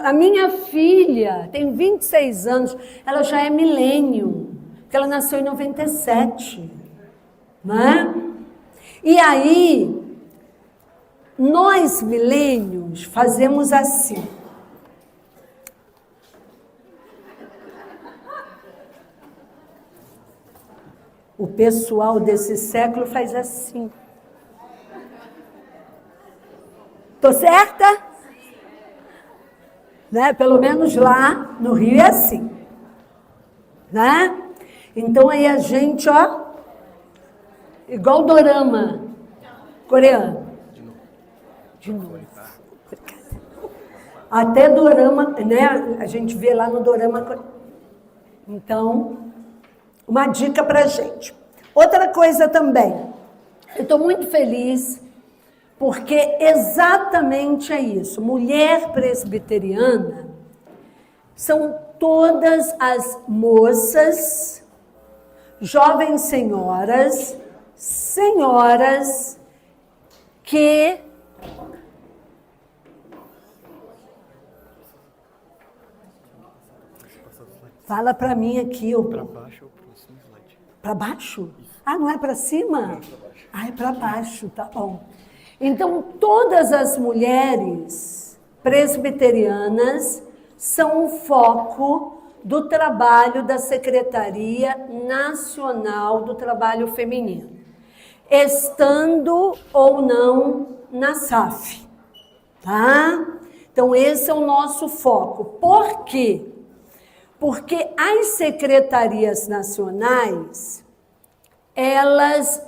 A minha filha tem 26 anos, ela já é milênio, porque ela nasceu em 97, né? E aí, nós milênios fazemos assim. O pessoal desse século faz assim. Tô certa? Né? Pelo menos lá no Rio é assim. Né? Então aí a gente, ó, igual dorama coreano. De novo. Até dorama, né? A gente vê lá no dorama coreano. Então, uma dica pra gente. Outra coisa também. Eu estou muito feliz porque exatamente é isso. Mulher presbiteriana são todas as moças, jovens senhoras que fala para mim aqui. Para baixo ou para cima, slide? Para baixo? Ah, não é para cima? Ah, é para baixo, tá bom. Então, todas as mulheres presbiterianas são o foco do trabalho da Secretaria Nacional do Trabalho Feminino, estando ou não na SAF, tá? Então, esse é o nosso foco. Por quê? Porque as secretarias nacionais, elas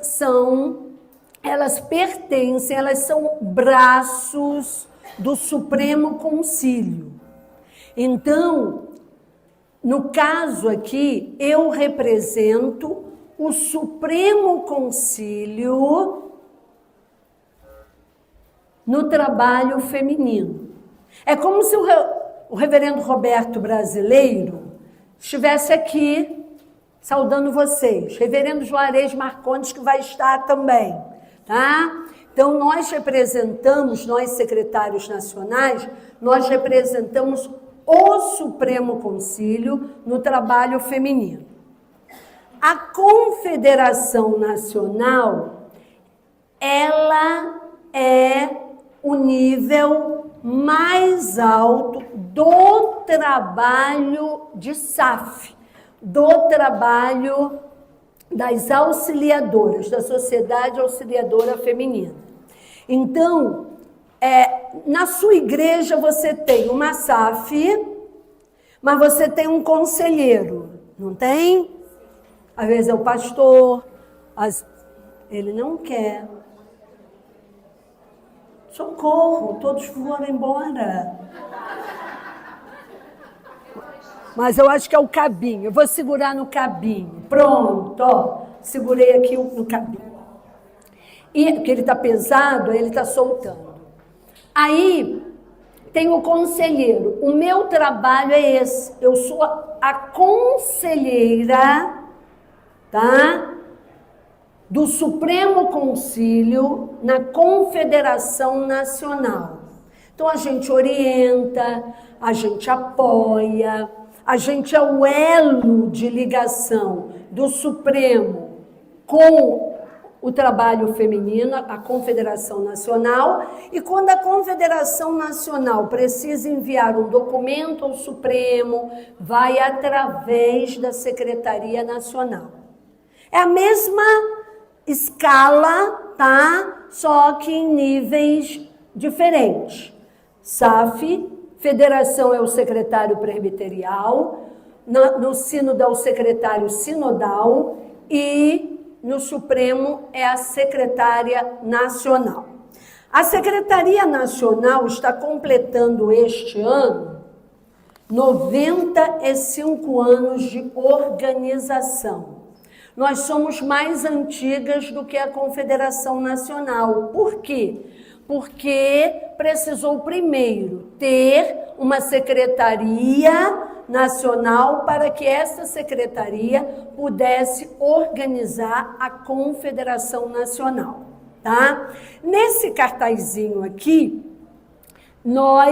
pertencem, elas são braços do Supremo Concílio. Então, no caso aqui, eu represento o Supremo Concílio no trabalho feminino. É como se o reverendo Roberto Brasileiro estivesse aqui saudando vocês. Reverendo Juarez Marcondes, que vai estar também, tá? Então, nós representamos, nós secretários nacionais, nós representamos o Supremo Concílio no trabalho feminino. A Confederação Nacional, ela é o nível mais alto do trabalho de SAF, do trabalho das auxiliadoras, da Sociedade Auxiliadora Feminina. Então, na sua igreja você tem uma SAF, mas você tem um conselheiro, não tem? Às vezes é o pastor, ele não quer. Socorro, todos foram embora. Mas eu acho que é o cabinho. Eu vou segurar no cabinho. Pronto, ó. Segurei aqui no cabinho. E porque ele está pesado, ele está soltando. Aí tem o conselheiro. O meu trabalho é esse. Eu sou a conselheira, tá? Do Supremo Concílio na Confederação Nacional. Então a gente orienta, a gente apoia, a gente é o elo de ligação do Supremo com o trabalho feminino, a Confederação Nacional, e quando a Confederação Nacional precisa enviar um documento ao Supremo, vai através da Secretaria Nacional. É a mesma escala, tá? Só que em níveis diferentes. SAF, Federação é o secretário presbiterial, no sínodo é o secretário sinodal e no Supremo é a secretária nacional. A Secretaria Nacional está completando este ano 95 anos de organização. Nós somos mais antigas do que a Confederação Nacional. Por quê? Porque precisou primeiro ter uma secretaria nacional para que essa secretaria pudesse organizar a Confederação Nacional, tá? Nesse cartazinho aqui, nós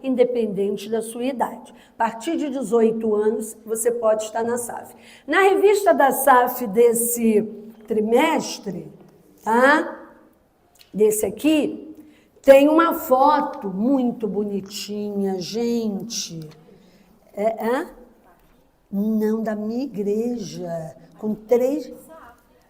independente da sua idade. A partir de 18 anos, você pode estar na SAF. Na revista da SAF desse trimestre, tá? Desse aqui, tem uma foto muito bonitinha, gente. Não, da minha igreja, com 3...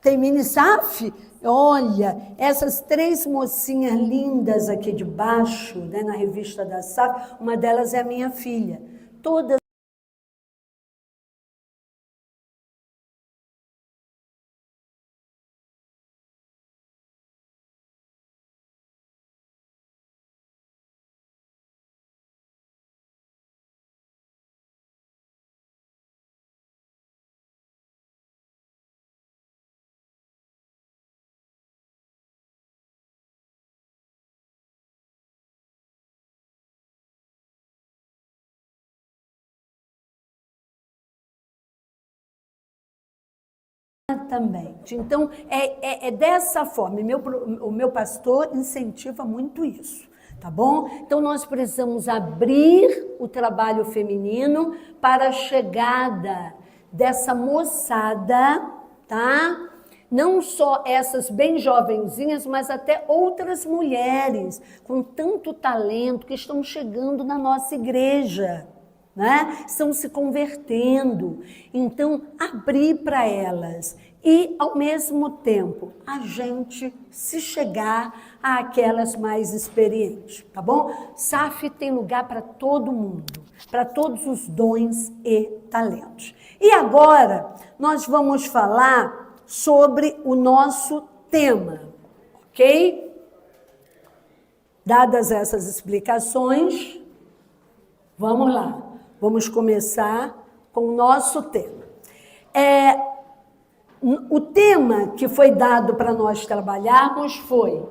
Tem mini SAF? Olha, essas 3 mocinhas lindas aqui de baixo, né, na revista da SAF, uma delas é a minha filha. Todas também. Então, é dessa forma. O meu pastor incentiva muito isso, tá bom? Então, nós precisamos abrir o trabalho feminino para a chegada dessa moçada, tá? Não só essas bem jovenzinhas, mas até outras mulheres com tanto talento que estão chegando na nossa igreja, né? Estão se convertendo. Então, abrir para elas e, ao mesmo tempo, a gente se chegar àquelas mais experientes, tá bom? SAF tem lugar para todo mundo, para todos os dons e talentos. E agora, nós vamos falar sobre o nosso tema, ok? Dadas essas explicações, vamos lá. Vamos começar com o nosso tema. O tema que foi dado para nós trabalharmos foi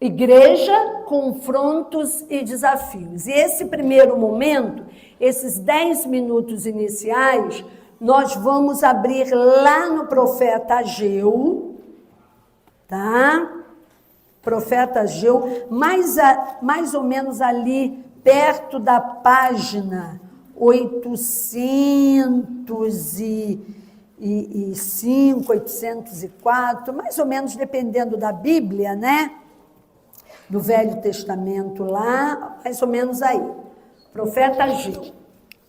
Igreja, Confrontos e Desafios. E esse primeiro momento, esses 10 minutos iniciais, nós vamos abrir lá no profeta Ageu, tá? Profeta Ageu, mais ou menos ali, perto da página 805, 804, mais ou menos dependendo da Bíblia, né? Do Velho Testamento lá, mais ou menos aí. Profeta Ageu,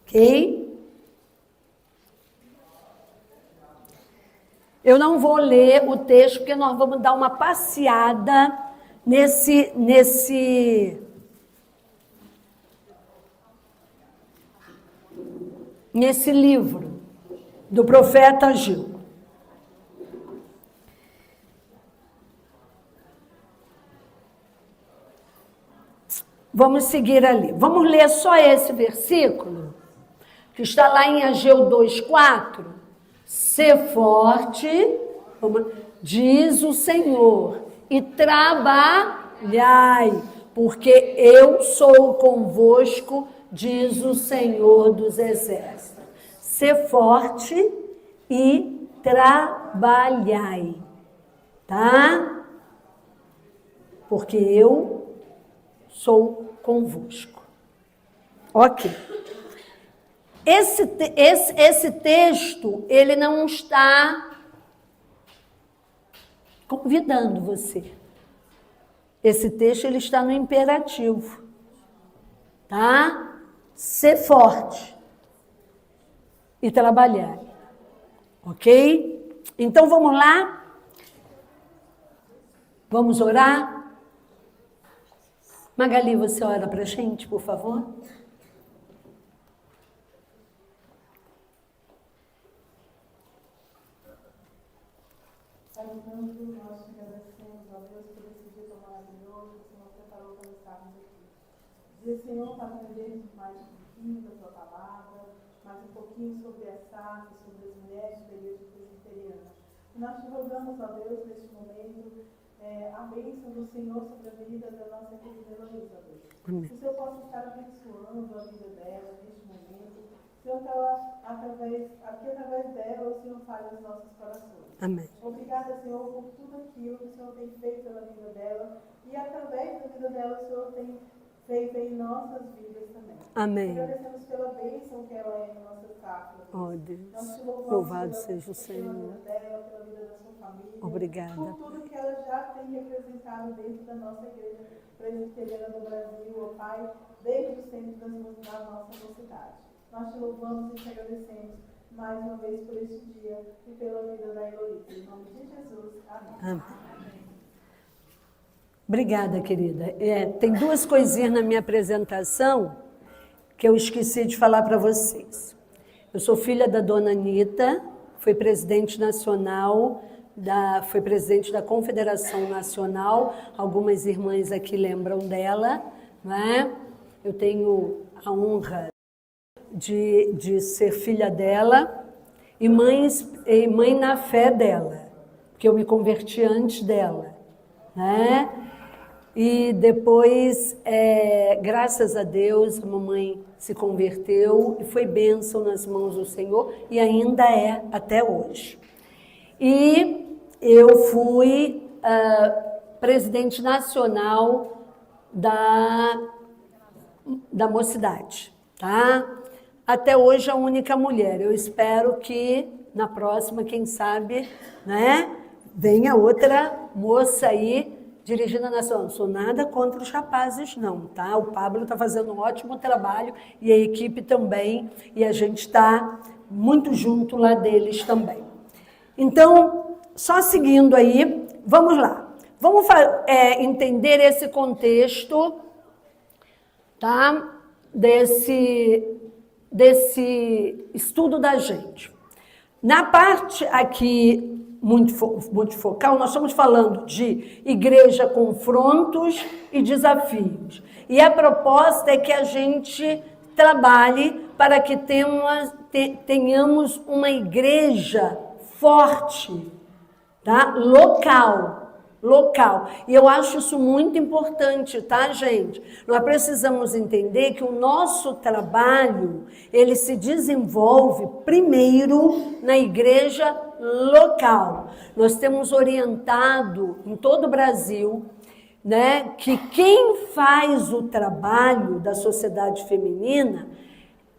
ok? Eu não vou ler o texto, porque nós vamos dar uma passeada nesse livro do profeta Ageu. Vamos seguir ali. Vamos ler só esse versículo, que está lá em Ageu 2:4. Sê forte, diz o Senhor, e trabalhai, porque eu sou convosco, diz o Senhor dos Exércitos. Sê forte e trabalhai, tá? Porque eu sou convosco. Ok. Esse texto, ele não está convidando você. Esse texto, ele está no imperativo, tá? Ser forte e trabalhar, ok? Então, vamos lá? Vamos orar? Magali, você ora para a gente, por favor? Pai Santo, nós te agradecemos, ó Deus, por esse dia tão maravilhoso que o Senhor preparou para estarmos aqui. Dizer, Senhor, para aprendermos mais um pouquinho da tua palavra, mais um pouquinho sobre a SAF, sobre as mulheres da igreja presbiteriana. E nós te rogamos, ó Deus, neste momento, a bênção do Senhor sobre a vida da nossa querida Heloísa, Deus. Que o Senhor possa estar abençoando a vida dela neste momento. Senhor, que através dela o Senhor fale aos nossos corações. Amém. Obrigada, Senhor, por tudo aquilo que o Senhor tem feito pela vida dela. E através da vida dela, o Senhor tem feita em nossas vidas também. Amém. Agradecemos pela bênção que ela é em nossas casas. Oh, Deus. Nós te louvamos Louvado pela seja o vida Senhor. dela, pela vida da sua família. Obrigada. Por tudo que ela já tem representado dentro da nossa igreja presbiteriana do Brasil, ó Pai, desde os tempos da nossa mocidade. Nós te louvamos e te agradecemos mais uma vez por este dia e pela vida da Heloísa. Em nome de Jesus. Amém. Amém. Obrigada, querida. Tem duas coisinhas na minha apresentação que eu esqueci de falar para vocês. Eu sou filha da dona Anita, foi presidente nacional, foi presidente da Confederação Nacional, algumas irmãs aqui lembram dela, não é? Eu tenho a honra de ser filha dela e mãe na fé dela, porque eu me converti antes dela, né? E depois, graças a Deus, a mamãe se converteu e foi bênção nas mãos do Senhor e ainda é até hoje. E eu fui presidente nacional da mocidade, tá? Até hoje a única mulher. Eu espero que na próxima, quem sabe, né, venha outra moça aí dirigindo a nação. Não sou nada contra os rapazes, não, tá? O Pablo está fazendo um ótimo trabalho e a equipe também, e a gente está muito junto lá deles também. Então, só seguindo aí, vamos lá. Vamos entender esse contexto, tá? Desse estudo da gente. Na parte aqui muito focal, nós estamos falando de igreja, confrontos e desafios. E a proposta é que a gente trabalhe para que tenhamos uma igreja forte, tá? Local. E eu acho isso muito importante, tá, gente? Nós precisamos entender que o nosso trabalho, ele se desenvolve primeiro na igreja local. Nós temos orientado em todo o Brasil, né, que quem faz o trabalho da sociedade feminina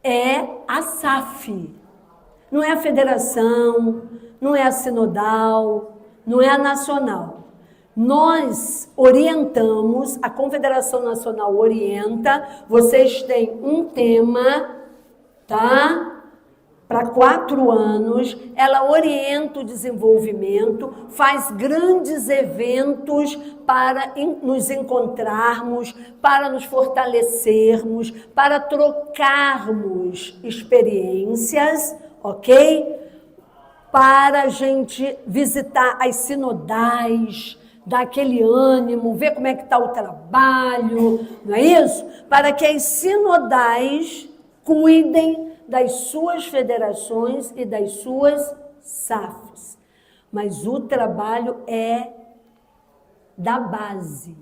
é a SAF. Não é a federação, não é a sinodal, não é a nacional. Nós orientamos, a Confederação Nacional orienta, vocês têm um tema, tá? Para 4 anos, ela orienta o desenvolvimento, faz grandes eventos para nos encontrarmos, para nos fortalecermos, para trocarmos experiências, ok? Para a gente visitar as sinodais, dar aquele ânimo, ver como é que está o trabalho, não é isso? Para que as sinodais cuidem das suas federações e das suas SAFs. Mas o trabalho é da base,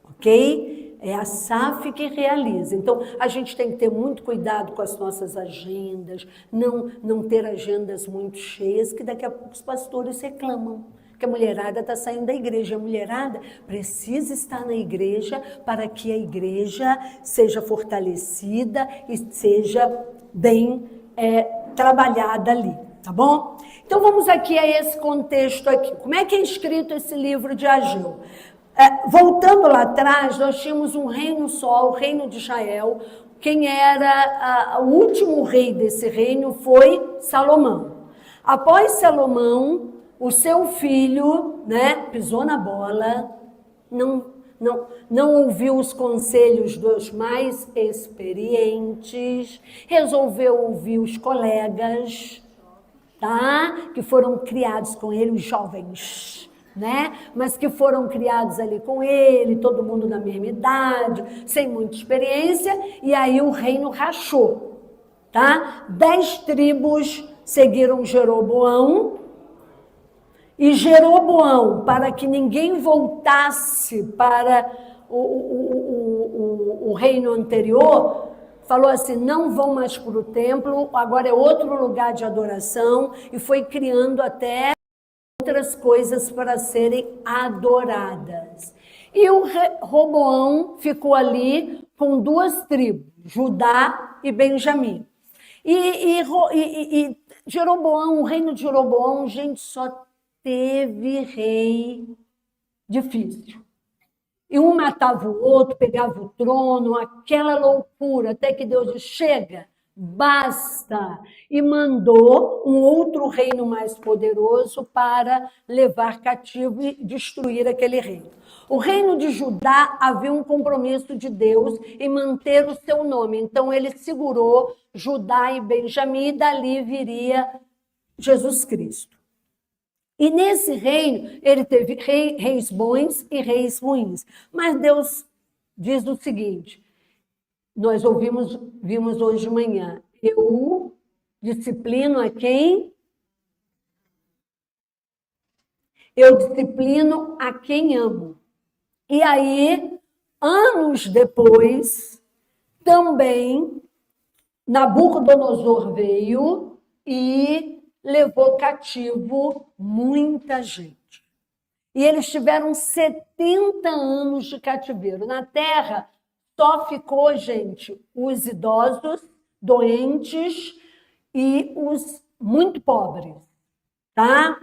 ok? É a SAF que realiza. Então, a gente tem que ter muito cuidado com as nossas agendas, não ter agendas muito cheias, que daqui a pouco os pastores reclamam. Que a mulherada está saindo da igreja. A mulherada precisa estar na igreja para que a igreja seja fortalecida e seja bem trabalhada ali, tá bom? Então vamos aqui a esse contexto aqui. Como é que é escrito esse livro de Ageu? Voltando lá atrás, nós tínhamos um reino só, o reino de Israel. Quem era o último rei desse reino foi Salomão. Após Salomão, o seu filho, né, pisou na bola, não ouviu os conselhos dos mais experientes, resolveu ouvir os colegas, tá? Que foram criados com ele, os jovens, né? Mas que foram criados ali com ele, todo mundo na mesma idade, sem muita experiência, e aí o reino rachou, tá? 10 tribos seguiram Jeroboão, e Jeroboão, para que ninguém voltasse para o reino anterior, falou assim, não vão mais para o templo, agora é outro lugar de adoração, e foi criando até outras coisas para serem adoradas. E o Roboão ficou ali com 2 tribos, Judá e Benjamim. E Jeroboão, o reino de Jeroboão, gente, só teve rei difícil. E um matava o outro, pegava o trono, aquela loucura, até que Deus disse, chega, basta. E mandou um outro reino mais poderoso para levar cativo e destruir aquele reino. O reino de Judá havia um compromisso de Deus em manter o seu nome. Então ele segurou Judá e Benjamim, e dali viria Jesus Cristo. E nesse reino, ele teve reis bons e reis ruins. Mas Deus diz o seguinte, nós vimos hoje de manhã, eu disciplino a quem? Eu disciplino a quem amo. E aí, anos depois, também, Nabucodonosor veio e levou cativo muita gente. E eles tiveram 70 anos de cativeiro. Na terra, só ficou, gente, os idosos, doentes e os muito pobres, tá?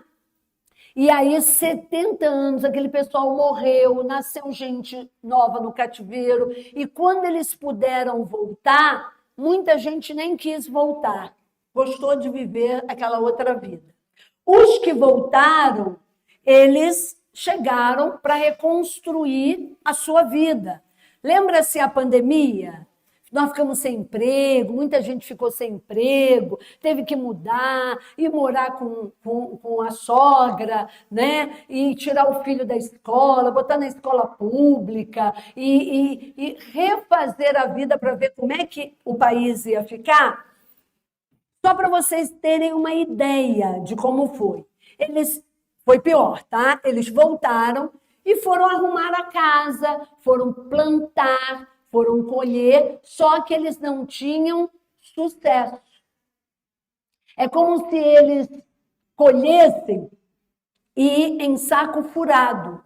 E aí, 70 anos, aquele pessoal morreu, nasceu gente nova no cativeiro, e quando eles puderam voltar, muita gente nem quis voltar, gostou de viver aquela outra vida. Os que voltaram, eles chegaram para reconstruir a sua vida. Lembra-se a pandemia? Nós ficamos sem emprego, muita gente ficou sem emprego, teve que mudar, ir morar com a sogra, né? E tirar o filho da escola, botar na escola pública e refazer a vida para ver como é que o país ia ficar. Só para vocês terem uma ideia de como foi. Foi pior, tá? Eles voltaram e foram arrumar a casa, foram plantar, foram colher, só que eles não tinham sucesso. É como se eles colhessem e em saco furado.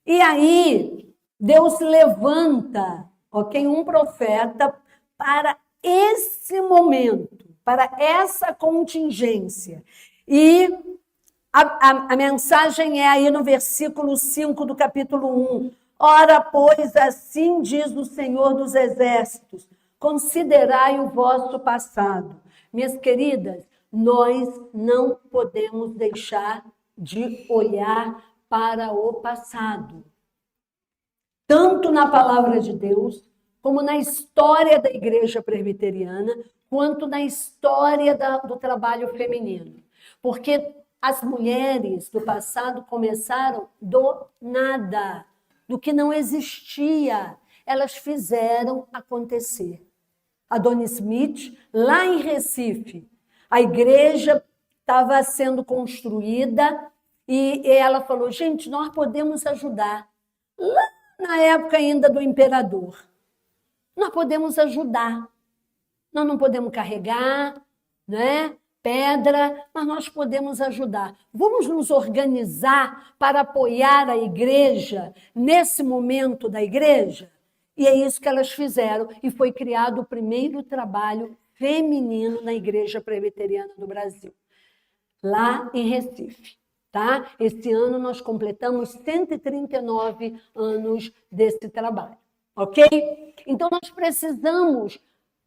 E aí, Deus levanta, um profeta para esse momento, para essa contingência. E a mensagem é aí no versículo 5 do capítulo 1. Ora, pois, assim diz o Senhor dos Exércitos, considerai o vosso passado. Minhas queridas, nós não podemos deixar de olhar para o passado. Tanto na palavra de Deus, como na história da igreja presbiteriana, quanto na história do trabalho feminino. Porque as mulheres do passado começaram do nada, do que não existia, elas fizeram acontecer. A Dona Smith, lá em Recife, a igreja estava sendo construída e ela falou, gente, nós podemos ajudar. Lá na época ainda do imperador, nós podemos ajudar. Nós não podemos carregar, né? Pedra, mas nós podemos ajudar. Vamos nos organizar para apoiar a igreja nesse momento da igreja? E é isso que elas fizeram, e foi criado o primeiro trabalho feminino na igreja presbiteriana do Brasil, lá em Recife. Tá? Esse ano nós completamos 139 anos desse trabalho, ok? Então nós precisamos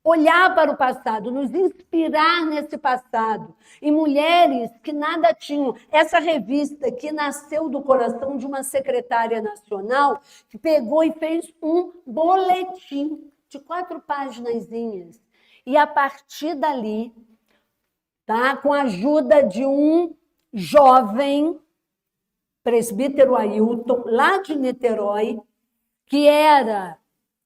olhar para o passado, nos inspirar nesse passado. E mulheres que nada tinham. Essa revista que nasceu do coração de uma secretária nacional que pegou e fez um boletim de 4 paginazinhas. E a partir dali, tá, com a ajuda de um jovem presbítero Ailton, lá de Niterói, que era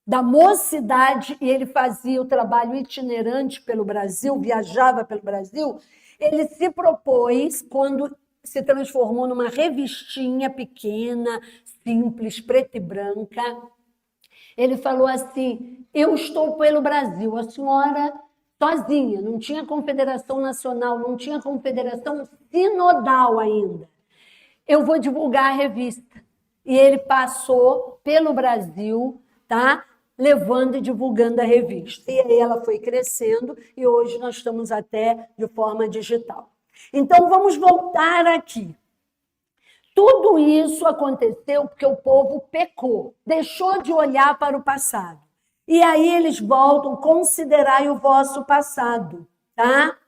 da mocidade, e ele fazia o trabalho itinerante pelo Brasil, viajava pelo Brasil, ele se propôs, quando se transformou numa revistinha pequena, simples, preta e branca, ele falou assim, eu estou pelo Brasil, a senhora sozinha, não tinha confederação nacional, não tinha confederação sinodal ainda, eu vou divulgar a revista. e ele passou pelo Brasil, tá? Levando e divulgando a revista. E aí ela foi crescendo e hoje nós estamos até de forma digital. Então vamos voltar aqui. Tudo isso aconteceu porque o povo pecou, deixou de olhar para o passado. E aí eles voltam, considerai o vosso passado, tá?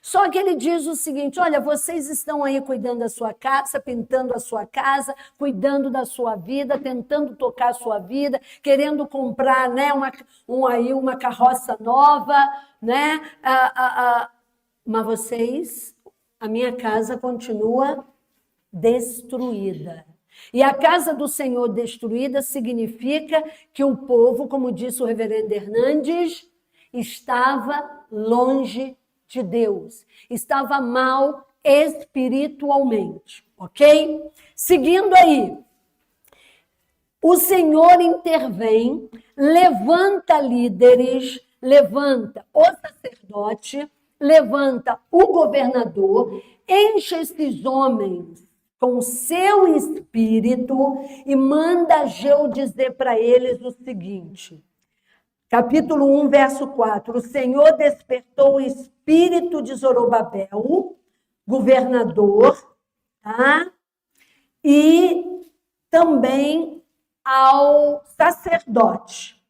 Só que ele diz o seguinte, olha, vocês estão aí cuidando da sua casa, pintando a sua casa, cuidando da sua vida, tentando tocar a sua vida, querendo comprar, né, uma carroça nova, né? Mas vocês, a minha casa continua destruída. E a casa do Senhor destruída significa que o povo, como disse o reverendo Hernandes, estava longe de Deus, estava mal espiritualmente, ok? Seguindo aí, o Senhor intervém, levanta líderes, levanta o sacerdote, levanta o governador, enche esses homens com o seu espírito e manda Ageu dizer para eles o seguinte, capítulo 1, verso 4, o Senhor despertou o espírito de Zorobabel, governador, tá? E também ao sacerdote.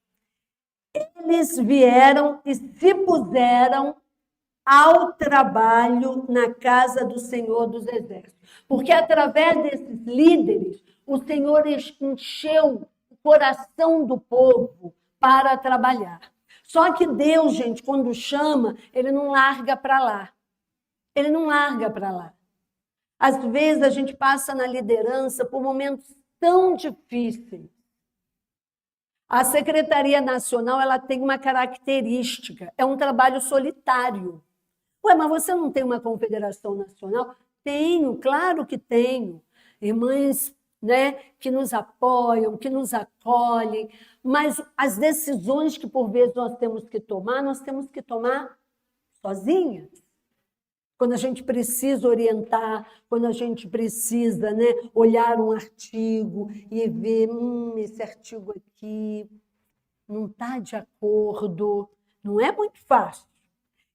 Eles vieram e se puseram ao trabalho na casa do Senhor dos Exércitos. Porque através desses líderes, o Senhor encheu o coração do povo para trabalhar. Só que Deus, gente, quando chama, ele não larga para lá. Ele não larga para lá. Às vezes a gente passa na liderança por momentos tão difíceis. A Secretaria Nacional, ela tem uma característica, é um trabalho solitário. Ué, mas você não tem uma confederação nacional? Tenho, claro que tenho. Irmãs, né, que nos apoiam, que nos acolhem, mas as decisões que por vezes nós temos que tomar sozinhas. Quando a gente precisa orientar, quando a gente precisa, né, olhar um artigo e ver, esse artigo aqui não está de acordo, não é muito fácil.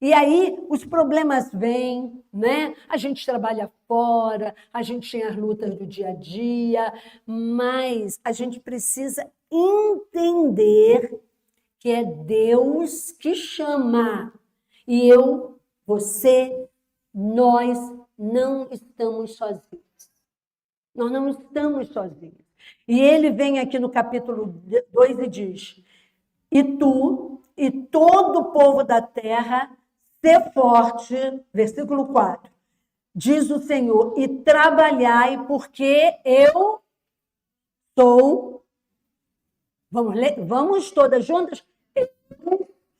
E aí os problemas vêm, né? A gente trabalha fora, a gente tem as lutas do dia a dia, mas a gente precisa entender que é Deus que chama. E você, nós não estamos sozinhos. Nós não estamos sozinhos. E ele vem aqui no capítulo 2 e diz, e tu e todo o povo da terra, ser forte, versículo 4, diz o Senhor, e trabalhai, porque eu sou, vamos ler, vamos todas juntas, eu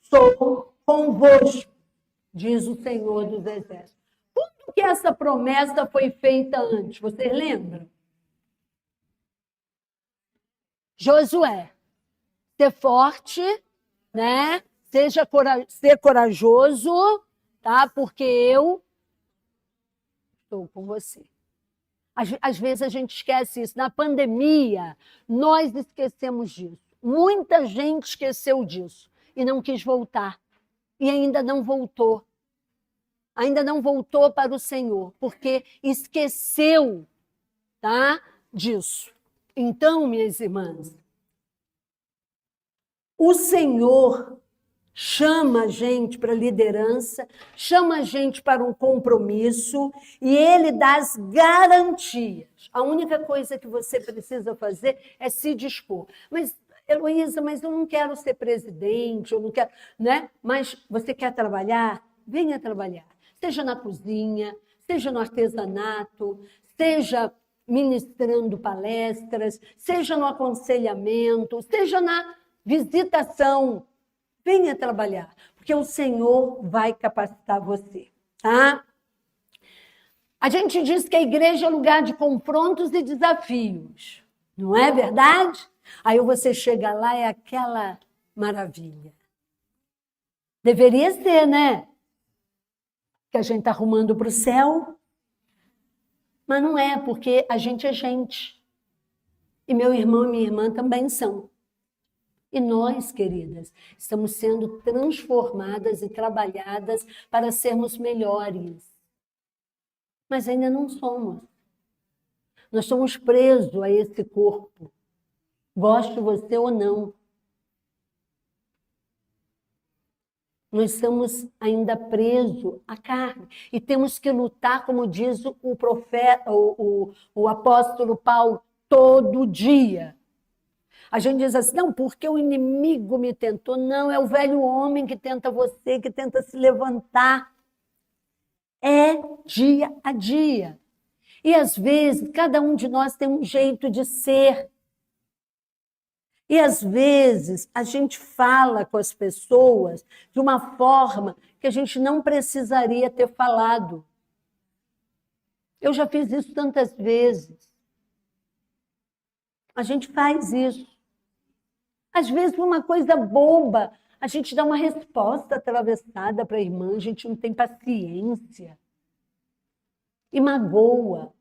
sou convosco, diz o Senhor dos Exércitos. Quando que essa promessa foi feita antes? Vocês lembram? Josué, ser forte, né? Ser corajoso, tá? Porque eu estou com você. Às vezes a gente esquece isso. Na pandemia, nós esquecemos disso. Muita gente esqueceu disso e não quis voltar. E ainda não voltou. Ainda não voltou para o Senhor, porque esqueceu, tá? Disso. Então, minhas irmãs, o Senhor chama a gente para liderança, chama a gente para um compromisso e ele dá as garantias. A única coisa que você precisa fazer é se dispor. Mas, Heloísa, mas eu não quero ser presidente, eu não quero, né? Mas você quer trabalhar? Venha trabalhar. Seja na cozinha, seja no artesanato, seja ministrando palestras, seja no aconselhamento, seja na visitação. Venha trabalhar, porque o Senhor vai capacitar você, tá? A gente diz que a igreja é lugar de confrontos e desafios, não é verdade? Aí você chega lá, é aquela maravilha. Deveria ser, né? Que a gente está arrumando para o céu, mas não é, porque a gente é gente. E meu irmão e minha irmã também são. E nós, queridas, estamos sendo transformadas e trabalhadas para sermos melhores. Mas ainda não somos. Nós somos presos a esse corpo. Goste você ou não. Nós estamos ainda presos à carne. E temos que lutar, como diz o profeta, o apóstolo Paulo, todo dia. A gente diz assim, não, porque o inimigo me tentou. Não, é o velho homem que tenta você, que tenta se levantar. É dia a dia. E às vezes, cada um de nós tem um jeito de ser. E às vezes, a gente fala com as pessoas de uma forma que a gente não precisaria ter falado. Eu já fiz isso tantas vezes. A gente faz isso. Às vezes, por uma coisa boba, a gente dá uma resposta atravessada para a irmã, a gente não tem paciência. E magoa.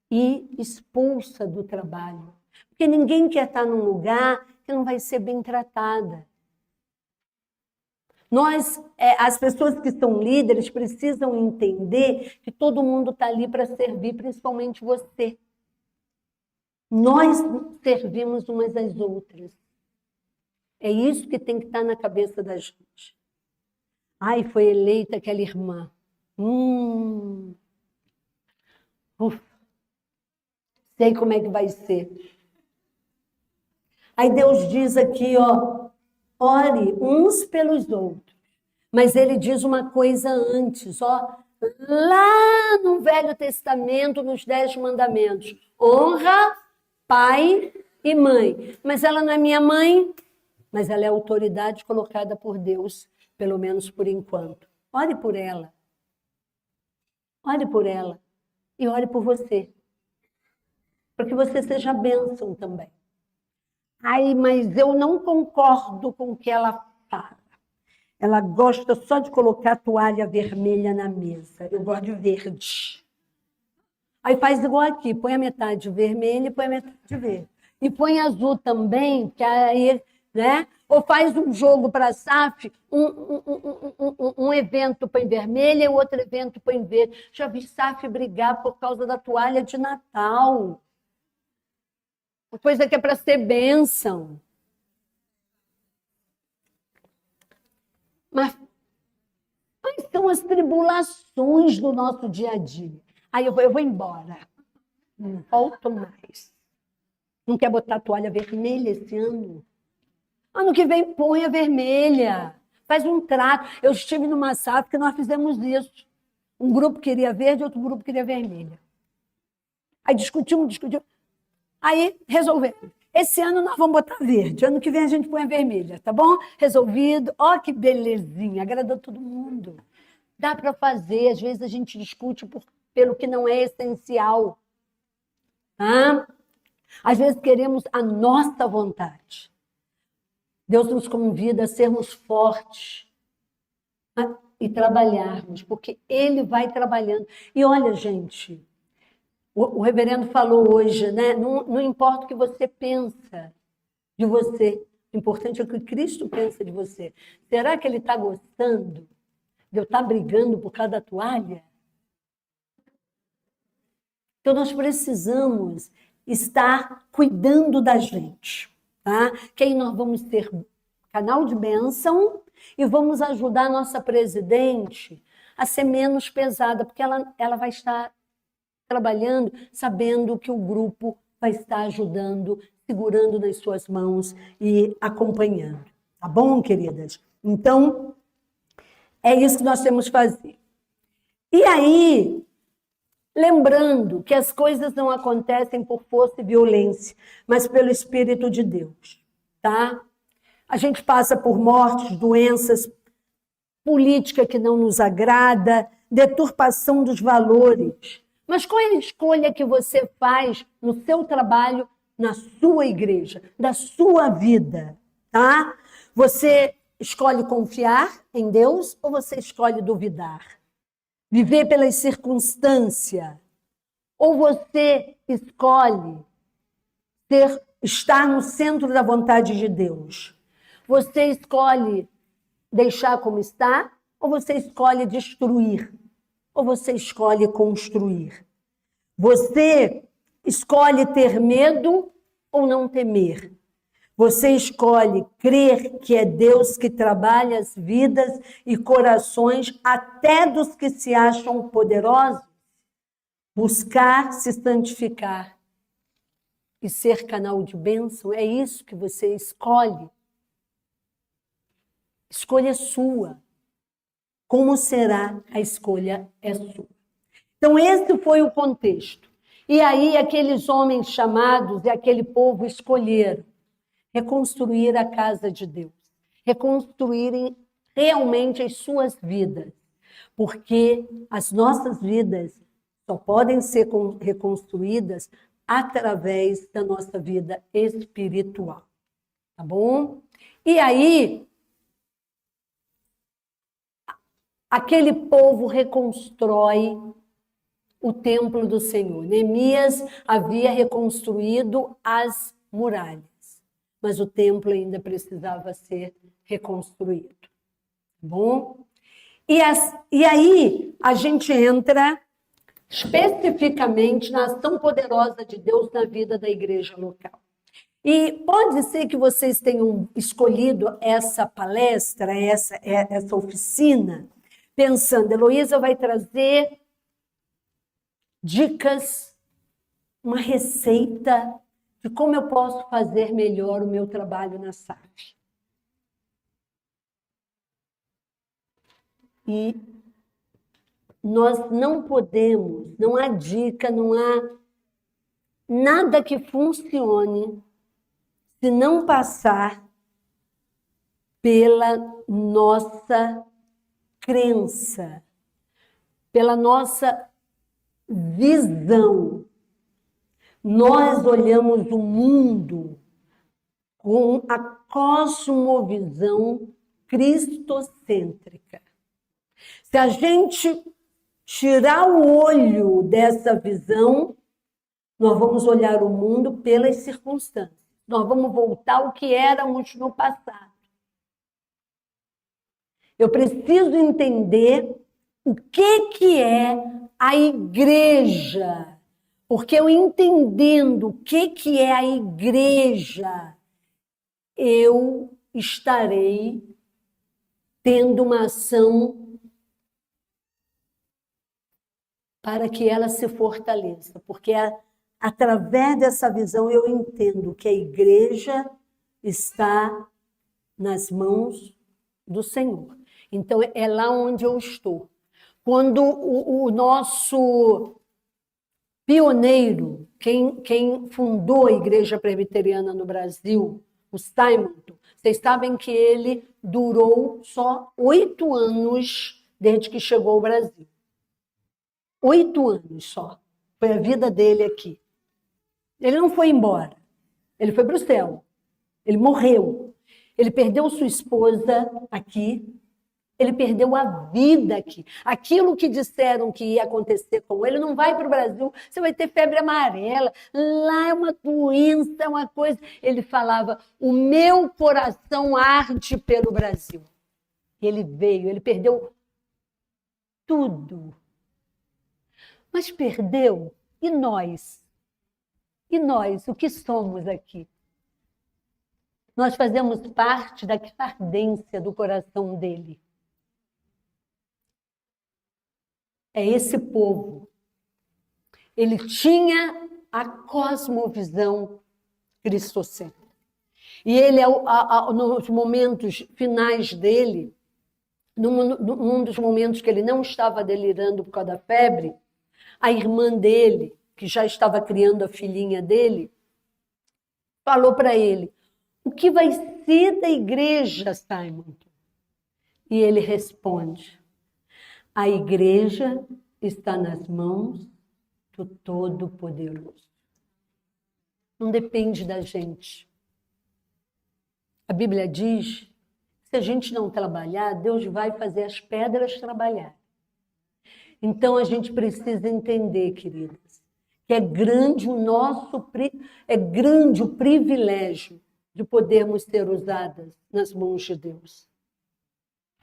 E expulsa do trabalho. Porque ninguém quer estar num lugar que não vai ser bem tratada. As pessoas que são líderes, precisam entender que todo mundo está ali para servir, principalmente você. Nós servimos umas às outras. É isso que tem que estar na cabeça da gente. Ai, foi eleita aquela irmã. Sei como é que vai ser. Aí Deus diz aqui, ó, ore uns pelos outros. Mas ele diz uma coisa antes, ó, lá no Velho Testamento, nos 10 mandamentos, honra pai e mãe. Mas ela não é minha mãe, mas ela é a autoridade colocada por Deus, pelo menos por enquanto. Ore por ela. Ore por ela. E ore por você. Para que você seja bênção também. Ai, mas eu não concordo com o que ela fala. Ela gosta só de colocar a toalha vermelha na mesa. Eu gosto de verde. Aí faz igual aqui, põe a metade vermelha e põe a metade verde. E põe azul também, que aí, né? Ou faz um jogo para a SAF, um evento põe vermelha e o outro evento põe verde. Já vi SAF brigar por causa da toalha de Natal. Uma coisa que é para ser bênção. Mas são as tribulações do nosso dia a dia. Aí eu vou embora. Não volto mais. Não quer botar toalha vermelha esse ano? Ano que vem põe a vermelha. Faz um trato. Eu estive numa SAF que nós fizemos isso. Um grupo queria verde, outro grupo queria vermelha. Aí discutimos. Aí resolvemos. Esse ano nós vamos botar verde. Ano que vem a gente põe a vermelha, tá bom? Resolvido. Ó, que belezinha. Agradou todo mundo. Dá para fazer. Às vezes a gente discute pelo que não é essencial. Às vezes queremos a nossa vontade. Deus nos convida a sermos fortes e trabalharmos, porque Ele vai trabalhando. E olha, gente, o reverendo falou hoje, né? Não importa o que você pensa de você, o importante é o que Cristo pensa de você. Será que Ele está gostando de eu estar brigando por cada toalha? Então, nós precisamos estar cuidando da gente. Tá? Que aí nós vamos ter canal de bênção e vamos ajudar a nossa presidente a ser menos pesada, porque ela vai estar trabalhando sabendo que o grupo vai estar ajudando, segurando nas suas mãos e acompanhando. Tá bom, queridas? Então, é isso que nós temos que fazer. E aí, lembrando que as coisas não acontecem por força e violência, mas pelo Espírito de Deus, tá? A gente passa por mortes, doenças, política que não nos agrada, deturpação dos valores. Mas qual é a escolha que você faz no seu trabalho, na sua igreja, da sua vida, tá? Você escolhe confiar em Deus ou você escolhe duvidar? Viver pelas circunstâncias? Ou você escolhe estar no centro da vontade de Deus? Você escolhe deixar como está, ou você escolhe destruir, ou você escolhe construir? Você escolhe ter medo ou não temer? Você escolhe crer que é Deus que trabalha as vidas e corações até dos que se acham poderosos? Buscar se santificar e ser canal de bênção, é isso que você escolhe? Escolha sua. Como será? A escolha é sua. Então, esse foi o contexto. E aí, aqueles homens chamados e aquele povo escolheram reconstruir a casa de Deus, reconstruírem realmente as suas vidas, porque as nossas vidas só podem ser reconstruídas através da nossa vida espiritual. Tá bom? E aí, aquele povo reconstrói o templo do Senhor. Neemias havia reconstruído as muralhas, mas o templo ainda precisava ser reconstruído. Tá bom? E aí a gente entra especificamente na ação poderosa de Deus na vida da igreja local. E pode ser que vocês tenham escolhido essa palestra, essa oficina, pensando, Heloísa vai trazer dicas, uma receita de como eu posso fazer melhor o meu trabalho na SAF. E nós não podemos, não há dica, não há nada que funcione se não passar pela nossa crença, pela nossa visão. Nós olhamos o mundo com a cosmovisão cristocêntrica. Se a gente tirar o olho dessa visão, nós vamos olhar o mundo pelas circunstâncias. Nós vamos voltar ao que éramos no passado. Eu preciso entender o que é a igreja. Porque eu entendendo o que é a igreja, eu estarei tendo uma ação para que ela se fortaleça. Porque através dessa visão eu entendo que a igreja está nas mãos do Senhor. Então é lá onde eu estou. Quando o nosso pioneiro, quem fundou a Igreja Presbiteriana no Brasil, o Simonton, vocês sabem que ele durou só 8 anos desde que chegou ao Brasil. 8 anos só. Foi a vida dele aqui. Ele não foi embora. Ele foi para o céu. Ele morreu. Ele perdeu sua esposa aqui. Ele perdeu a vida aqui. Aquilo que disseram que ia acontecer com ele, não vai para o Brasil, você vai ter febre amarela. Lá é uma doença, é uma coisa. Ele falava, o meu coração arde pelo Brasil. Ele veio, ele perdeu tudo. Mas perdeu. E nós? E nós, o que somos aqui? Nós fazemos parte da ardência do coração dele. É esse povo. Ele tinha a cosmovisão cristocêntrica. E ele, nos momentos finais dele, num dos momentos que ele não estava delirando por causa da febre, a irmã dele, que já estava criando a filhinha dele, falou para ele, o que vai ser da igreja, Simon? E ele responde, a igreja está nas mãos do Todo-Poderoso. Não depende da gente. A Bíblia diz que se a gente não trabalhar, Deus vai fazer as pedras trabalhar. Então a gente precisa entender, queridas, que é grande é grande o privilégio de podermos ser usadas nas mãos de Deus.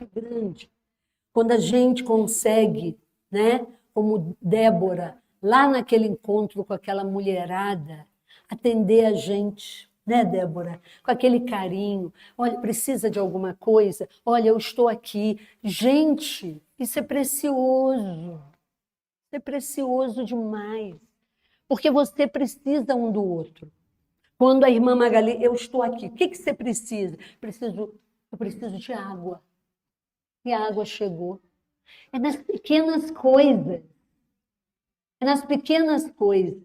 É grande. Quando a gente consegue, né, como Débora, lá naquele encontro com aquela mulherada, atender a gente, né, Débora? Com aquele carinho. Olha, precisa de alguma coisa? Olha, eu estou aqui. Gente, isso é precioso. Isso é precioso demais. Porque você precisa um do outro. Quando a irmã Magali, eu estou aqui, o que você precisa? Eu preciso de água. E a água chegou. É nas pequenas coisas. É nas pequenas coisas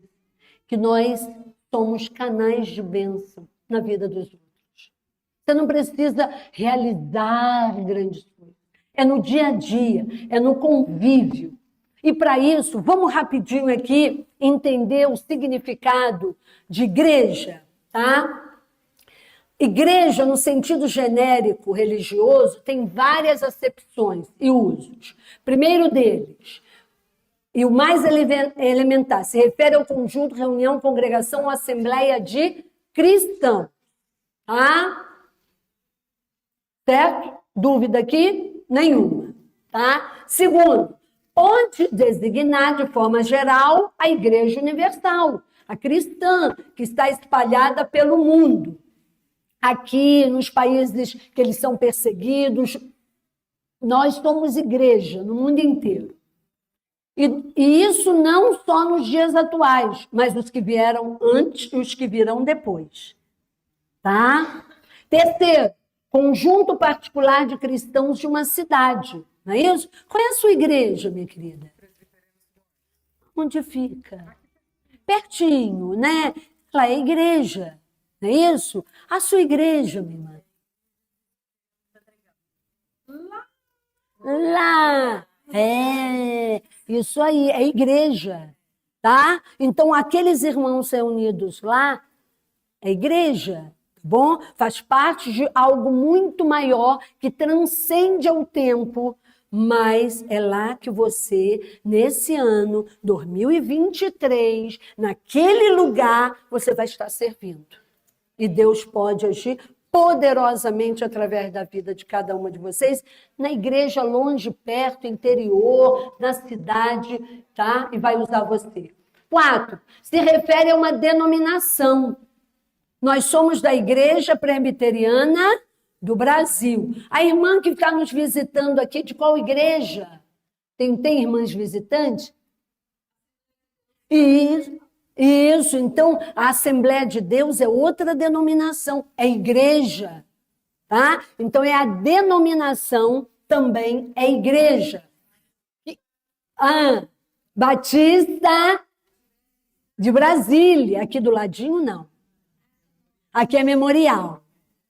que nós somos canais de bênção na vida dos outros. Você não precisa realizar grandes coisas. É no dia a dia, é no convívio. E para isso, vamos rapidinho aqui entender o significado de igreja, tá? Igreja, no sentido genérico religioso, tem várias acepções e usos. Primeiro deles, e o mais elementar, se refere ao conjunto, reunião, congregação ou assembleia de cristãos. Tá? Certo? Dúvida aqui? Nenhuma. Tá? Segundo, pode designar de forma geral a Igreja Universal, a cristã, que está espalhada pelo mundo. Aqui, nos países que eles são perseguidos, nós somos igreja no mundo inteiro. E isso não só nos dias atuais, mas os que vieram antes e os que virão depois. Tá? Terceiro, conjunto particular de cristãos de uma cidade. Não é isso? Qual é a sua igreja, minha querida? Onde fica? Pertinho, né? Lá é igreja. Não é isso? A sua igreja, minha irmã. Lá. É, isso aí, é igreja, tá? Então, aqueles irmãos reunidos lá, é igreja, tá bom? Faz parte de algo muito maior que transcende ao tempo, mas é lá que você, nesse ano, 2023, naquele lugar, você vai estar servindo. E Deus pode agir poderosamente através da vida de cada uma de vocês, na igreja, longe, perto, interior, na cidade, tá? E vai usar você. 4, se refere a uma denominação. Nós somos da Igreja Presbiteriana do Brasil. A irmã que está nos visitando aqui, de qual igreja? Tem irmãs visitantes? Isso, então a Assembleia de Deus é outra denominação, é igreja, tá? Então é a denominação também é igreja. Batista de Brasília, aqui do ladinho não. Aqui é Memorial,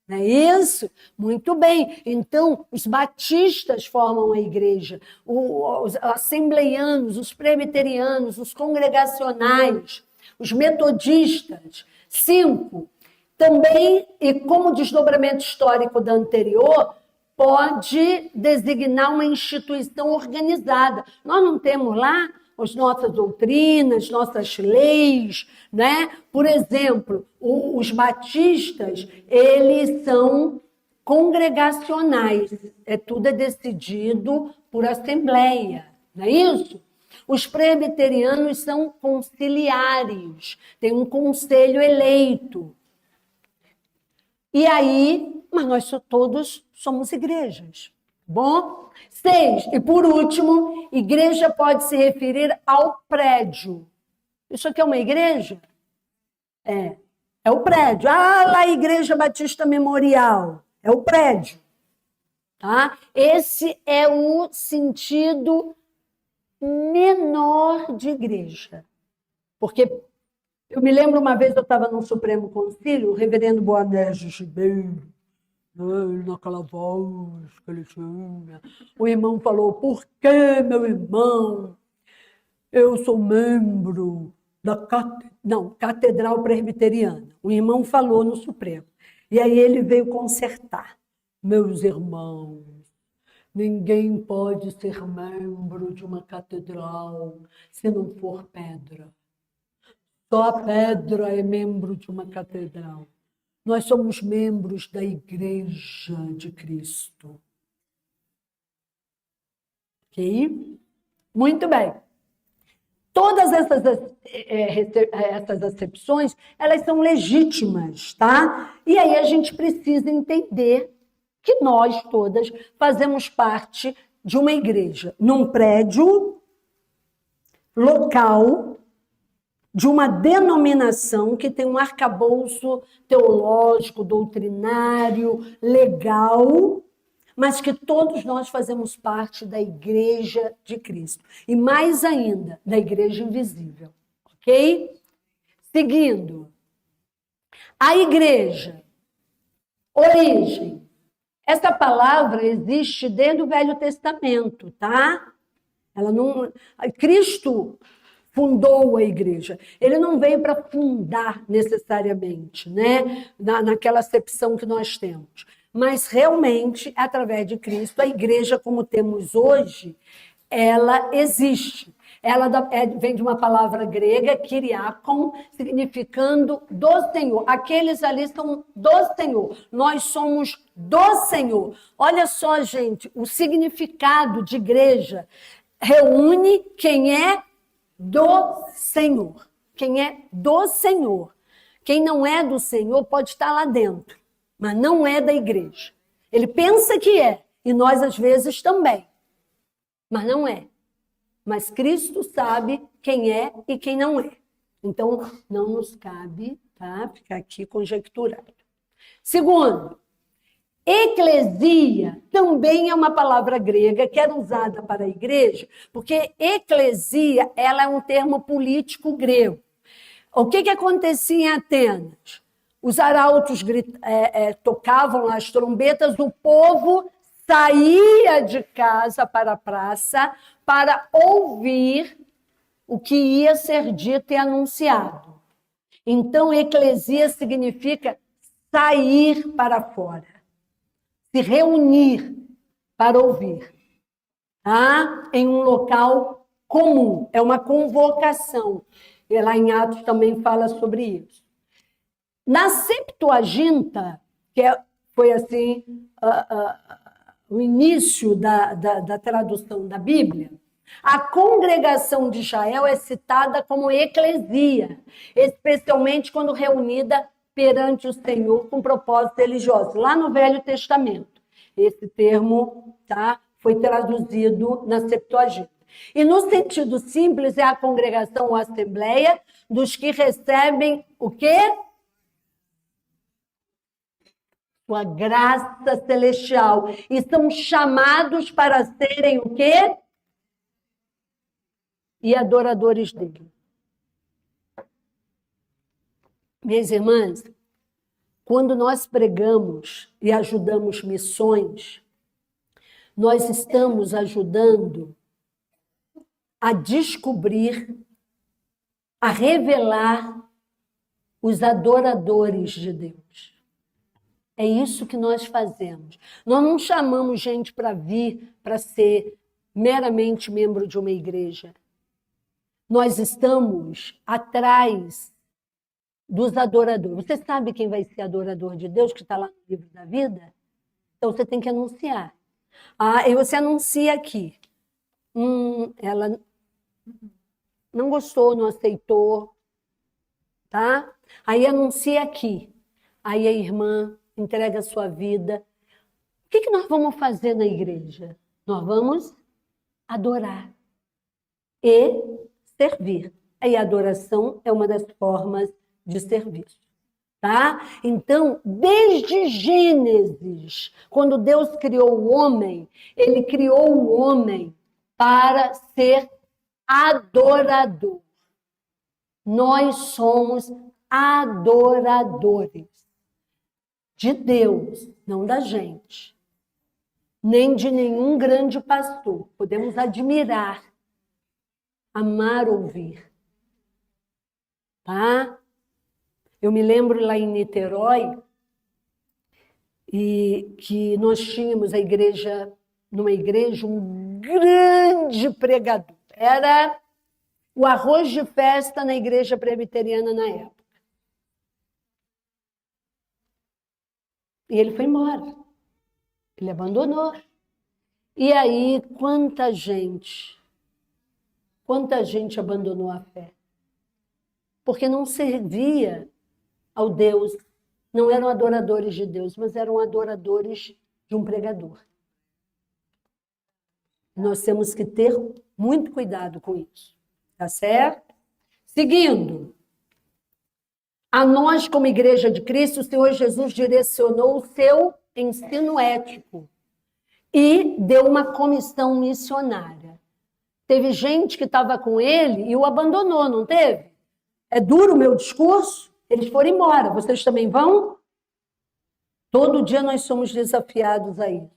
não é isso? Muito bem, então os batistas formam a igreja, os assembleianos, os presbiterianos, os congregacionais, os metodistas. 5, também, e como desdobramento histórico da anterior, pode designar uma instituição organizada. Nós não temos lá as nossas doutrinas, nossas leis, né? Por exemplo, os batistas, eles são congregacionais. Tudo é decidido por assembleia, não é isso? Os presbiterianos são conciliares, tem um conselho eleito. E aí, mas nós todos somos igrejas, bom? 6, e por último, igreja pode se referir ao prédio. Isso aqui é uma igreja? É o prédio. Lá a Igreja Batista Memorial. É o prédio. Tá? Esse é o sentido menor de igreja. Porque eu me lembro uma vez, eu estava no Supremo Concílio, o reverendo Boanerges Ribeiro, naquela voz que ele tinha, o irmão falou: por que, meu irmão, eu sou membro da Catedral Presbiteriana? O irmão falou no Supremo. E aí ele veio consertar. Meus irmãos, ninguém pode ser membro de uma catedral se não for pedra. Só a pedra é membro de uma catedral. Nós somos membros da Igreja de Cristo. Ok? Muito bem. Todas essas acepções, elas são legítimas, tá? E aí a gente precisa entender que nós todas fazemos parte de uma igreja, num prédio local, de uma denominação que tem um arcabouço teológico, doutrinário, legal, mas que todos nós fazemos parte da Igreja de Cristo. E mais ainda, da Igreja Invisível. Ok? Seguindo. A Igreja. Origem. Essa palavra existe desde o Velho Testamento, tá? Ela não... Cristo fundou a igreja. Ele não veio para fundar necessariamente, né? Naquela acepção que nós temos. Mas realmente, através de Cristo, a igreja como temos hoje, ela existe. Ela vem de uma palavra grega, kyriakon, significando do Senhor. Aqueles ali são do Senhor. Nós somos do Senhor. Olha só, gente, o significado de igreja reúne quem é do Senhor. Quem é do Senhor. Quem não é do Senhor pode estar lá dentro, mas não é da igreja. Ele pensa que é, e nós às vezes também, mas não é. Mas Cristo sabe quem é e quem não é. Então, não nos cabe, tá? Ficar aqui conjecturado. Segundo, eclesia também é uma palavra grega que era usada para a igreja, porque eclesia ela é um termo político grego. O que acontecia em Atenas? Os arautos tocavam as trombetas, o povo saía de casa para a praça para ouvir o que ia ser dito e anunciado. Então, eclesia significa sair para fora, se reunir para ouvir, tá? Em um local comum, é uma convocação. E lá em Atos também fala sobre isso. Na Septuaginta, que foi assim o início da tradução da Bíblia, a congregação de Israel é citada como eclesia, especialmente quando reunida perante o Senhor com propósito religioso. Lá no Velho Testamento, esse termo, tá, foi traduzido na Septuaginta. E no sentido simples, é a congregação ou assembleia dos que recebem o quê? Sua graça celestial. E são chamados para serem o quê? E adoradores dele. Minhas irmãs, quando nós pregamos e ajudamos missões, nós estamos ajudando a descobrir, a revelar os adoradores de Deus. É isso que nós fazemos. Nós não chamamos gente para vir para ser meramente membro de uma igreja. Nós estamos atrás dos adoradores. Você sabe quem vai ser adorador de Deus, que está lá no livro da vida? Então você tem que anunciar. E você anuncia aqui. Ela não gostou, não aceitou, tá? Aí anuncia aqui. Aí a irmã entrega a sua vida. O que nós vamos fazer na igreja? Nós vamos adorar e servir. Aí a adoração é uma das formas de serviço, tá? Então, desde Gênesis, quando Deus criou o homem, ele criou o homem para ser adorador. Nós somos adoradores de Deus, não da gente, nem de nenhum grande pastor. Podemos admirar, amar ouvir, tá? Eu me lembro lá em Niterói, e que nós tínhamos numa igreja, um grande pregador. Era o arroz de festa na igreja presbiteriana na época. E ele foi embora. Ele abandonou. E aí, quanta gente abandonou a fé. Porque não servia ao Deus, não eram adoradores de Deus, mas eram adoradores de um pregador. Nós temos que ter muito cuidado com isso. Tá certo? Seguindo. A nós, como Igreja de Cristo, o Senhor Jesus direcionou o seu ensino ético e deu uma comissão missionária. Teve gente que estava com ele e o abandonou, não teve? É duro o meu discurso? Eles foram embora. Vocês também vão? Todo dia nós somos desafiados a isso.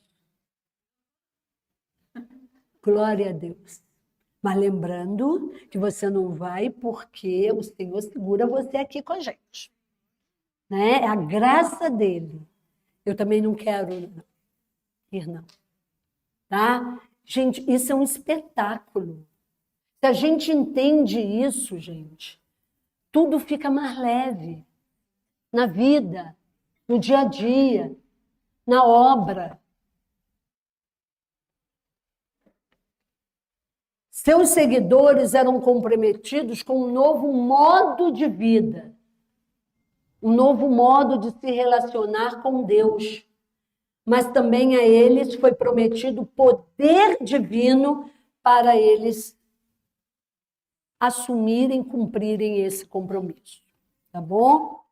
Glória a Deus. Mas lembrando que você não vai porque o Senhor segura você aqui com a gente. Né? É a graça dele. Eu também não quero ir, não. Tá? Gente, isso é um espetáculo. Se a gente entende isso, gente, tudo fica mais leve. Na vida, no dia a dia, na obra. Seus seguidores eram comprometidos com um novo modo de vida, um novo modo de se relacionar com Deus. Mas também a eles foi prometido poder divino para eles assumirem, cumprirem esse compromisso. Tá bom?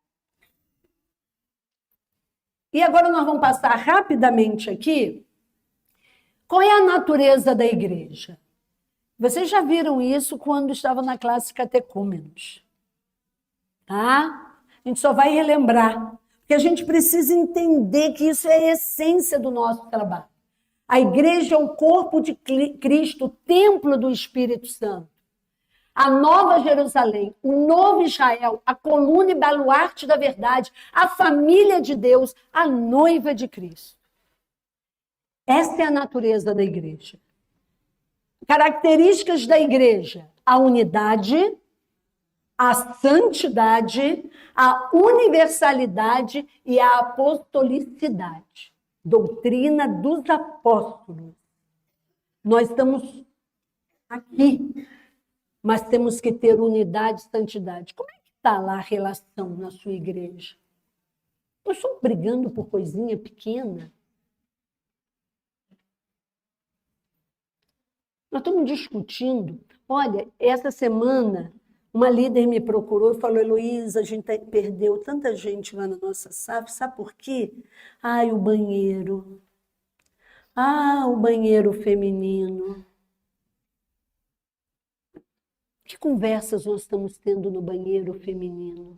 E agora nós vamos passar rapidamente aqui. Qual é a natureza da igreja? Vocês já viram isso quando estavam na classe catecúmenos. Tá? A gente só vai relembrar. Porque a gente precisa entender que isso é a essência do nosso trabalho. A igreja é o corpo de Cristo, o templo do Espírito Santo. A nova Jerusalém, o novo Israel, a coluna e baluarte da verdade, a família de Deus, a noiva de Cristo. Essa é a natureza da igreja. Características da igreja: a unidade, a santidade, a universalidade e a apostolicidade. Doutrina dos apóstolos. Nós estamos aqui, mas temos que ter unidade e santidade. Como é que está lá a relação na sua igreja? Nós estamos brigando por coisinha pequena? Nós estamos discutindo. Olha, essa semana, uma líder me procurou e falou: Heloísa, a gente perdeu tanta gente lá na nossa SAF, sabe por quê? Ai, o banheiro. Ah, o banheiro feminino. Que conversas nós estamos tendo no banheiro feminino?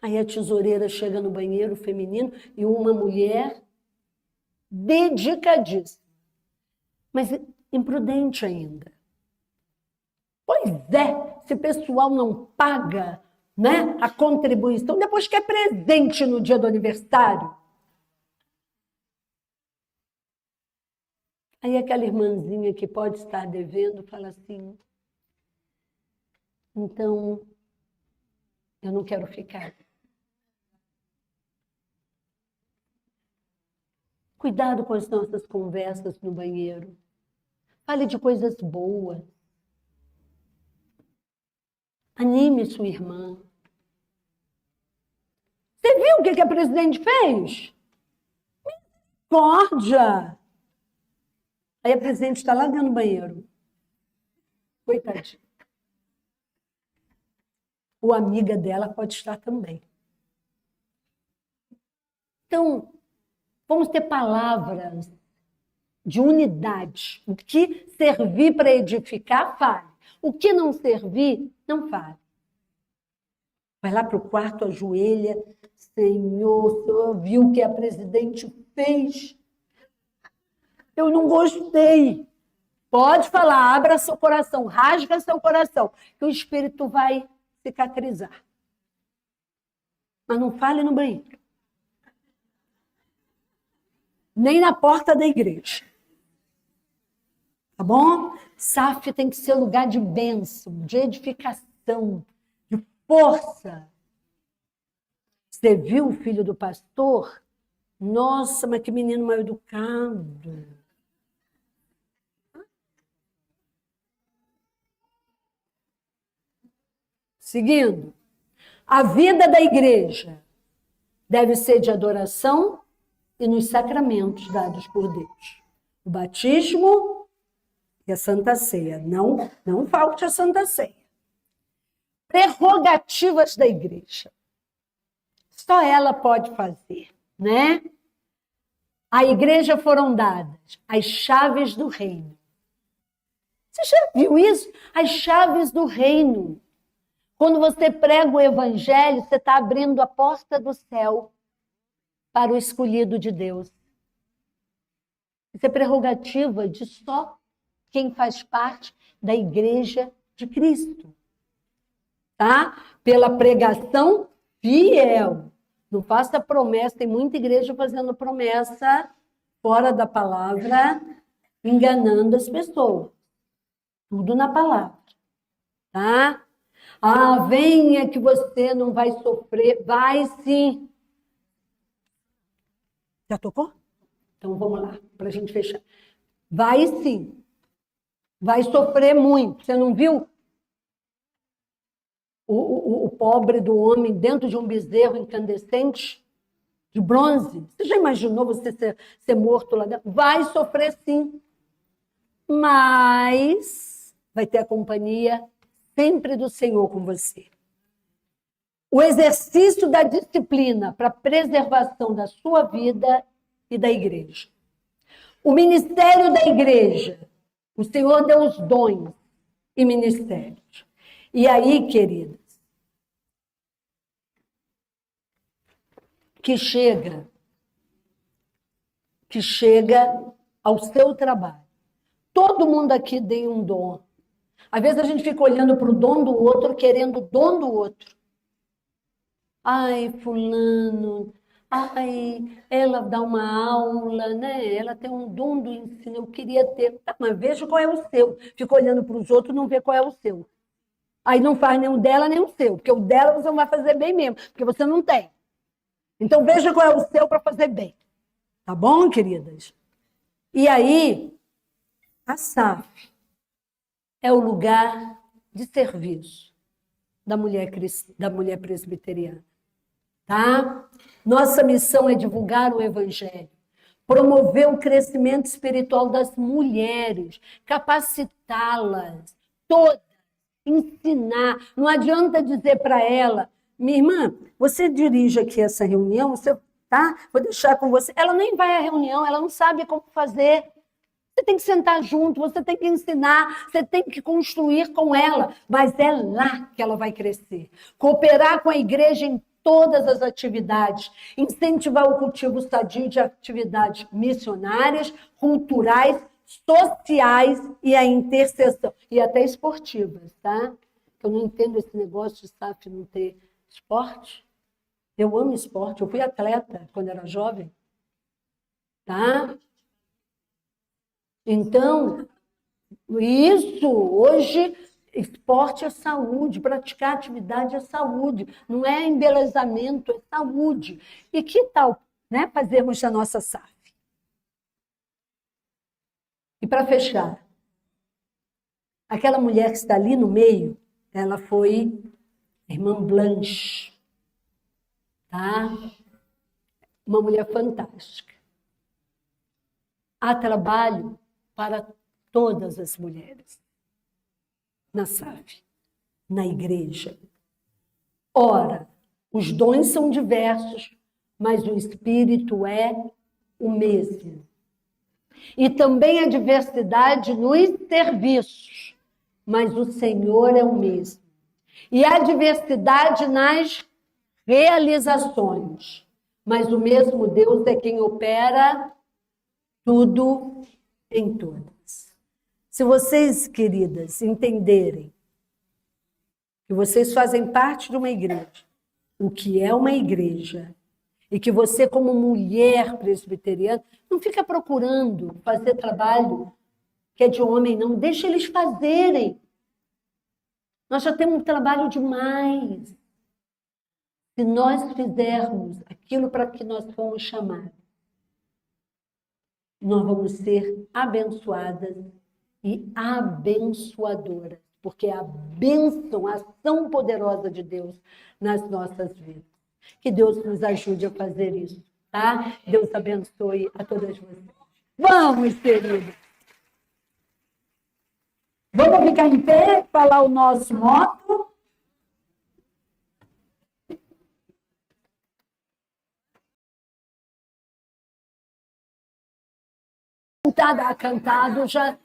Aí a tesoureira chega no banheiro feminino e uma mulher dedicadíssima, mas imprudente ainda. Pois é, se o pessoal não paga, né, a contribuição, depois quer presente no dia do aniversário. Aí aquela irmãzinha que pode estar devendo fala assim: então, eu não quero ficar. Cuidado com as nossas conversas no banheiro. Fale de coisas boas. Anime sua irmã. Você viu o que a presidente fez? Misericórdia! Aí a presidente está lá dentro do banheiro. Coitadinha. Ou amiga dela pode estar também. Então, vamos ter palavras de unidade. O que servir para edificar, fale. O que não servir, não fale. Vai lá para o quarto, ajoelha. Senhor, o senhor viu o que a presidente fez? Eu não gostei. Pode falar, abra seu coração, rasga seu coração, que o Espírito vai cicatrizar. Mas não fale no banheiro. Nem na porta da igreja. Tá bom? SAF tem que ser lugar de bênção, de edificação, de força. Você viu o filho do pastor? Nossa, mas que menino mal educado. Seguindo. A vida da igreja deve ser de adoração e nos sacramentos dados por Deus. O batismo e a Santa Ceia. Não falte a Santa Ceia. Prerrogativas da igreja. Só ela pode fazer, né? À igreja foram dadas as chaves do reino. Você já viu isso? As chaves do reino. Quando você prega o evangelho, você está abrindo a porta do céu para o escolhido de Deus. Isso é prerrogativa de só quem faz parte da igreja de Cristo. Tá? Pela pregação fiel. Não faça promessa, tem muita igreja fazendo promessa fora da palavra, enganando as pessoas. Tudo na palavra. Tá? Ah, venha que você não vai sofrer. Vai sim. Já tocou? Então vamos lá, para a gente fechar. Vai sim. Vai sofrer muito. Você não viu o pobre do homem dentro de um bezerro incandescente de bronze? Você já imaginou você ser morto lá dentro? Vai sofrer sim. Mas vai ter a companhia sempre do Senhor com você. O exercício da disciplina para a preservação da sua vida e da igreja. O ministério da igreja. O Senhor deu os dons e ministérios. E aí, queridas, que chega ao seu trabalho. Todo mundo aqui tem um dom. Às vezes a gente fica olhando para o dom do outro, querendo o dom do outro. Ai, fulano, ai, ela dá uma aula, né? Ela tem um dom do ensino, eu queria ter. Tá, mas veja qual é o seu. Fica olhando para os outros e não vê qual é o seu. Aí não faz nem o dela, nem o seu. Porque o dela você não vai fazer bem mesmo, porque você não tem. Então veja qual é o seu para fazer bem. Tá bom, queridas? E aí, a SAF é o lugar de serviço da mulher presbiteriana. Tá? Nossa missão é divulgar o evangelho, promover o crescimento espiritual das mulheres, capacitá-las todas, ensinar. Não adianta dizer para ela, minha irmã, você dirige aqui essa reunião, você, tá? Vou deixar com você. Ela nem vai à reunião, ela não sabe como fazer. Você tem que sentar junto, você tem que ensinar, você tem que construir com ela, mas é lá que ela vai crescer. Cooperar com a igreja em todas as atividades, incentivar o cultivo sadio de atividades missionárias, culturais, sociais e a intercessão, e até esportivas, tá? Eu não entendo esse negócio de SAF não ter esporte. Eu amo esporte, eu fui atleta quando era jovem, tá? Então, isso, hoje, esporte é saúde, praticar atividade é saúde, não é embelezamento, é saúde. E que tal, né, fazermos a nossa SAF? E para fechar, aquela mulher que está ali no meio, ela foi a irmã Blanche, tá? Uma mulher fantástica. Há trabalho para todas as mulheres na SAF, na igreja. Ora, os dons são diversos, mas o Espírito é o mesmo. E também a diversidade nos serviços, mas o Senhor é o mesmo. E a diversidade nas realizações, mas o mesmo Deus é quem opera tudo em todas. Se vocês, queridas, entenderem que vocês fazem parte de uma igreja, o que é uma igreja, e que você, como mulher presbiteriana, não fica procurando fazer trabalho que é de homem, não. Deixa eles fazerem. Nós já temos um trabalho demais. Se nós fizermos aquilo para que nós fomos chamados, nós vamos ser abençoadas e abençoadoras, porque é a bênção, a ação poderosa de Deus nas nossas vidas. Que Deus nos ajude a fazer isso, tá? Deus abençoe a todas vocês. Vamos, queridos! Vamos ficar em pé, falar o nosso motto. Cantado já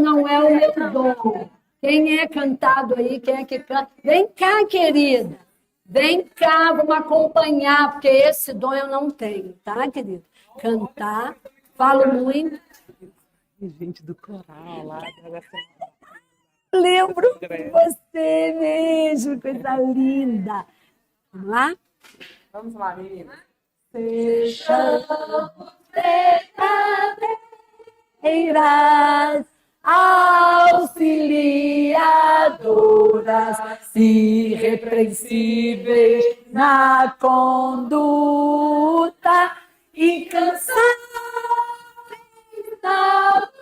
não é o meu dom. Quem é cantado aí, quem é que canta? Vem cá, querida. Vem cá, vamos acompanhar, porque esse dom eu não tenho, tá, querido? Cantar, falo muito. Gente do coral lá. Lembro de você mesmo, coisa linda. Vamos lá? Vamos lá, meninas. Sejam auxiliadoras, irrepreensíveis na conduta, incansáveis na luta,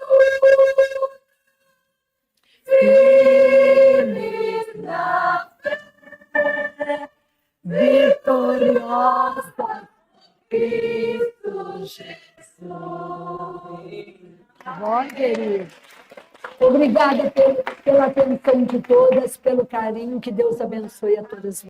firmes na fé, vitoriosas, Cristo Jesus. Bom, querido. Obrigada pela atenção de todas, pelo carinho. Que Deus abençoe a todas.